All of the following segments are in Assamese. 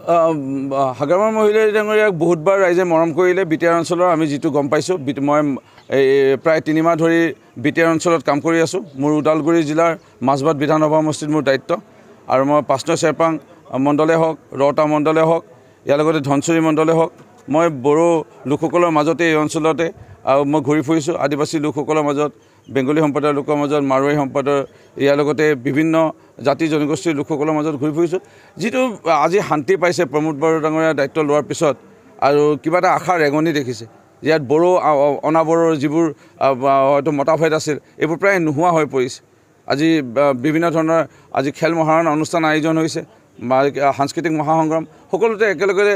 হাগ্ৰামাৰ মহিলা ডাঙৰীয়াক বহুতবাৰ ৰাইজে মৰম কৰিলে। বিটিআৰ অঞ্চলৰ আমি যিটো গম পাইছোঁ, মই প্ৰায় 3 মাহ ধৰি বিটিআৰ অঞ্চলত কাম কৰি আছোঁ। মোৰ ওদালগুৰি জিলাৰ মাজবাট বিধানসভা সমষ্টিত মোৰ দায়িত্ব। আৰু মই 5 নং চেৰপাং মণ্ডলে হওক, ৰৌতা মণ্ডলে হওক, ইয়াৰ লগতে ধনশিৰি মণ্ডলে হওক, মই বড়ো লোকসকলৰ মাজতে এই অঞ্চলতে মই ঘূৰি ফুৰিছোঁ। আদিবাসী লোকসকলৰ মাজত, বেংগলী সম্প্ৰদায়ৰ লোকৰ মাজত, মাৰোৱাৰী সম্প্ৰদায়ৰ, ইয়াৰ লগতে বিভিন্ন জাতি জনগোষ্ঠীৰ লোকসকলৰ মাজত ঘূৰি ফুৰিছোঁ। যিটো আজি শান্তি পাইছে প্ৰমোদ বড়ো ডাঙৰীয়াৰ দায়িত্ব লোৱাৰ পিছত, আৰু কিবা এটা আশাৰ ৰেঙনি দেখিছে। ইয়াত বড়ো অনাবড়োৰ যিবোৰ হয়তো মতাভেদ আছিল, এইবোৰ প্ৰায় নোহোৱা হৈ পৰিছে। আজি বিভিন্ন ধৰণৰ আজি খেল মহাৰণ অনুষ্ঠান আয়োজন হৈছে, সাংস্কৃতিক মহাসংগ্ৰাম সকলোতে একেলগে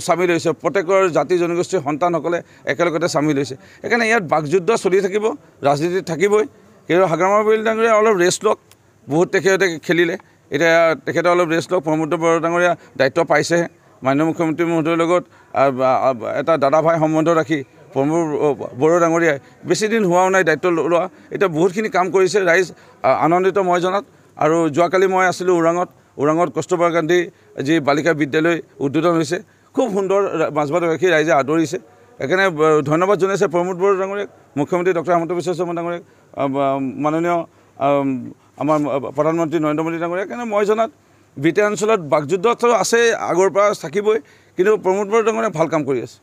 চামিল হৈছে। প্ৰত্যেকৰ জাতি জনগোষ্ঠীৰ সন্তানসকলে একেলগতে চামিল হৈছে। সেইকাৰণে ইয়াত বাকযুদ্ধ চলি থাকিব, ৰাজনীতিত থাকিবই। কিন্তু হাগ্ৰামাৰ মহিলা ডাঙৰীয়া অলপ ৰেষ্ট লওক। বহুত তেখেতে খেলিলে, এতিয়া তেখেতে অলপ ৰেষ্ট লওক। প্ৰমোদ বড়ো ডাঙৰীয়া দায়িত্ব পাইছেহে। মাননীয় মুখ্যমন্ত্ৰী মহোদয়ৰ লগত এটা দাদা ভাই সম্বন্ধ ৰাখি প্ৰমোদ বড়ো ডাঙৰীয়াই বেছি দিন হোৱাও নাই দায়িত্ব লোৱা, এতিয়া বহুতখিনি কাম কৰিছে। ৰাইজ আনন্দিত মই জনাত। আৰু যোৱাকালি মই আছিলোঁ ওৰাঙত কস্তুৰবা গান্ধী যি বালিকা বিদ্যালয় উদ্বোধন হৈছে, খুব সুন্দৰ মাজবাট ৰাখি ৰাইজে আদৰিছে। সেইকাৰণে ধন্যবাদ জনাইছে প্ৰমোদ বড়ো ডাঙৰীয়াক, মুখ্যমন্ত্ৰী ডক্টৰ হিমন্ত বিশ্ব শৰ্মা ডাঙৰীয়াক, মাননীয় আমাৰ প্ৰধানমন্ত্ৰী নৰেন্দ্ৰ মোদী ডাঙৰীয়াক। সেইকাৰণে মই জনাত বিটিআৰ অঞ্চলত বাকযুদ্ধটো আছে, আগৰ পৰা থাকিবই, কিন্তু প্ৰমোদ বড়ো ডাঙৰীয়াই ভাল কাম কৰি আছে।